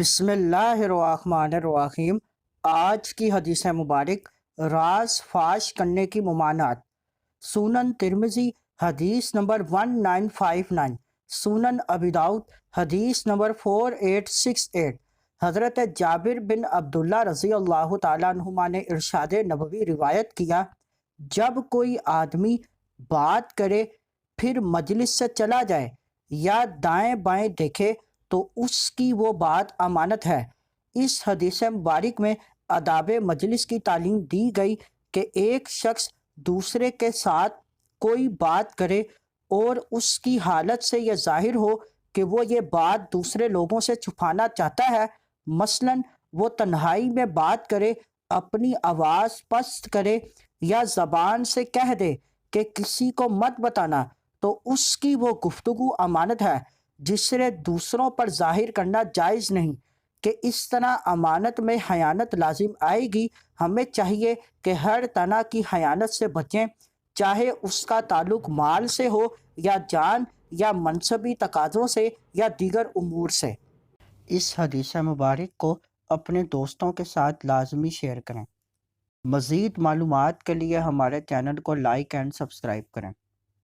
بسم اللہ الرحمن الرحیم۔ آج کی حدیث مبارک راز فاش کرنے کی ممانعت۔ سنن ترمذی حدیث نمبر 1959، سنن ابی داؤد حدیث نمبر 4868۔ حضرت جابر بن عبداللہ رضی اللہ تعالیٰ عنہما نے ارشاد نبوی روایت کیا، جب کوئی آدمی بات کرے پھر مجلس سے چلا جائے یا دائیں بائیں دیکھے تو اس کی وہ بات امانت ہے۔ اس حدیث مبارک میں آداب مجلس کی تعلیم دی گئی کہ ایک شخص دوسرے کے ساتھ کوئی بات کرے اور اس کی حالت سے یہ ظاہر ہو کہ وہ یہ بات دوسرے لوگوں سے چھپانا چاہتا ہے، مثلاً وہ تنہائی میں بات کرے، اپنی آواز پست کرے یا زبان سے کہہ دے کہ کسی کو مت بتانا، تو اس کی وہ گفتگو امانت ہے جسے دوسروں پر ظاہر کرنا جائز نہیں کہ اس طرح امانت میں خیانت لازم آئے گی۔ ہمیں چاہیے کہ ہر طرح کی خیانت سے بچیں، چاہے اس کا تعلق مال سے ہو یا جان یا منصبی تقاضوں سے یا دیگر امور سے۔ اس حدیث مبارک کو اپنے دوستوں کے ساتھ لازمی شیئر کریں۔ مزید معلومات کے لیے ہمارے چینل کو لائک اینڈ سبسکرائب کریں۔